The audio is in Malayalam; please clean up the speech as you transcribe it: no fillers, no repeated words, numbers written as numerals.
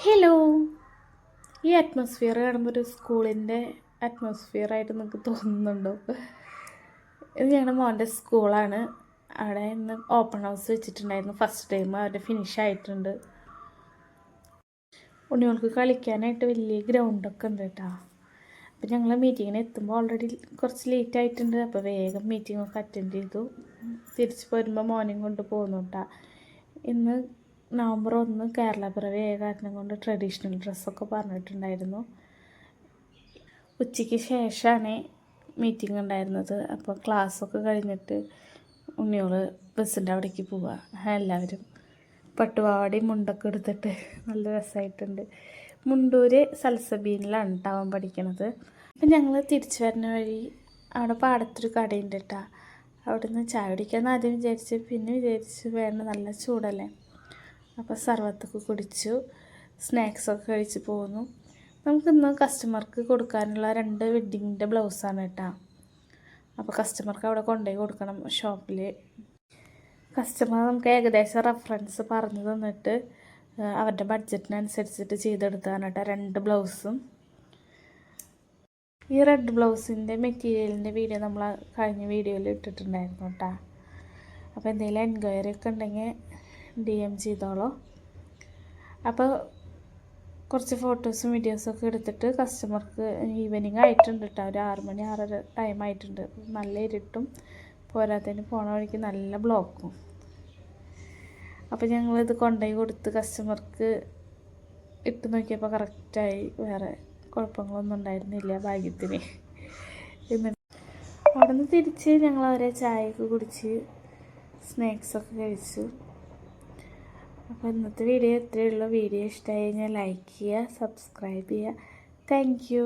ഹലോ. ഈ അറ്റ്മോസ്ഫിയർ കാണുമ്പോൾ ഒരു സ്കൂളിൻ്റെ അറ്റ്മോസ്ഫിയറായിട്ട് നിങ്ങൾക്ക് തോന്നുന്നുണ്ടോ? ഇത് ഞങ്ങളുടെ മോൻ്റെ സ്കൂളാണ്. അവിടെ ഇന്ന് ഓപ്പൺ ഹൗസ് വെച്ചിട്ടുണ്ടായിരുന്നു. ഫസ്റ്റ് ടൈം അവരുടെ ഫിനിഷ് ആയിട്ടുണ്ട്. ഉണ്ണികൾക്ക് കളിക്കാനായിട്ട് വലിയ ഗ്രൗണ്ടൊക്കെ ഉണ്ട് കേട്ടോ. അപ്പോൾ ഞങ്ങൾ മീറ്റിങ്ങിന് എത്തുമ്പോൾ ഓൾറെഡി കുറച്ച് ലേറ്റ് ആയിട്ടുണ്ട്. അപ്പോൾ വേഗം മീറ്റിങ്ങൊക്കെ അറ്റൻഡ് ചെയ്തു. തിരിച്ച് പോരുമ്പോൾ മോർണിംഗ് കൊണ്ട് പോകുന്നു കേട്ടോ. ഇന്ന് നവംബർ 1 കേരള പിറവി ആയ കാരണം കൊണ്ട് ട്രഡീഷണൽ ഡ്രസ്സൊക്കെ പറഞ്ഞിട്ടുണ്ടായിരുന്നു. ഉച്ചയ്ക്ക് ശേഷമാണ് മീറ്റിംഗ് ഉണ്ടായിരുന്നത്. അപ്പോൾ ക്ലാസ്സൊക്കെ കഴിഞ്ഞിട്ട് ഉണ്ണിയോൾ ബസ്സിൻ്റെ അവിടേക്ക് പോവുക. എല്ലാവരും പട്ടുപാവാടയും മുണ്ടൊക്കെ എടുത്തിട്ട് നല്ല രസമായിട്ടുണ്ട്. മുണ്ടൂർ സൽസബീനിലാണ് അവൻ പഠിക്കണത്. അപ്പം ഞങ്ങൾ തിരിച്ചു വരുന്ന വഴി അവിടെ പാടത്തൊരു കടയുണ്ട് കേട്ടോ. അവിടെ നിന്ന് ചായ കുടിക്കാമെന്ന് ആദ്യം വിചാരിച്ച്, പിന്നെ വിചാരിച്ച് വേണ്ട, നല്ല ചൂടല്ലേ. അപ്പോൾ സർവത്തൊക്കെ കുടിച്ചു, സ്നാക്സൊക്കെ കഴിച്ച് പോന്നു. നമുക്കിന്ന് കസ്റ്റമർക്ക് കൊടുക്കാനുള്ള 2 വെഡ്ഡിങ്ങിൻ്റെ ബ്ലൗസാണ് കേട്ടോ. അപ്പോൾ കസ്റ്റമർക്ക് അവിടെ കൊണ്ടുപോയി കൊടുക്കണം ഷോപ്പിൽ. കസ്റ്റമർ നമുക്ക് ഏകദേശം റെഫറൻസ് പറഞ്ഞു തന്നിട്ട് അവരുടെ ബഡ്ജറ്റിനനുസരിച്ചിട്ട് ചെയ്തെടുത്താണ് കേട്ടോ 2 ബ്ലൗസും. ഈ റെഡ് ബ്ലൗസിൻ്റെ മെറ്റീരിയലിൻ്റെ വീഡിയോ നമ്മൾ കഴിഞ്ഞ വീഡിയോയിൽ ഇട്ടിട്ടുണ്ടായിരുന്നു കേട്ടോ. അപ്പോൾ എന്തെങ്കിലും എൻക്വയറി ഒക്കെ ഉണ്ടെങ്കിൽ DM ചെയ്തോളൂ. അപ്പോൾ കുറച്ച് ഫോട്ടോസും വീഡിയോസൊക്കെ എടുത്തിട്ട് കസ്റ്റമർക്ക് ഈവനിങ് ആയിട്ടുണ്ട് കേട്ടോ. ഒരു 6 മണി 6:30 ടൈം ആയിട്ടുണ്ട്. നല്ല ഇരുട്ടും പോരാത്തതിന് പോണ വഴിക്ക് നല്ല ബ്ലോക്കും. അപ്പോൾ ഞങ്ങളിത് കൊണ്ടുപോയി കൊടുത്ത് കസ്റ്റമർക്ക് ഇട്ട് നോക്കിയപ്പോൾ കറക്റ്റായി. വേറെ കുഴപ്പങ്ങളൊന്നും ഉണ്ടായിരുന്നില്ല ഭാഗ്യത്തിന്. എന്നിട്ട് അവിടെ നിന്ന് തിരിച്ച് ഞങ്ങൾ അവരെ ചായയൊക്കെ കുടിച്ച് സ്നാക്സൊക്കെ കഴിച്ചു. അപ്പോൾ ഇന്നത്തെ വീഡിയോ ഇത്രയേ ഉള്ളൂ. വീഡിയോ ഇഷ്ടമായി കഴിഞ്ഞാൽ ലൈക്ക് ചെയ്യുക, സബ്സ്ക്രൈബ് ചെയ്യുക. Thank you.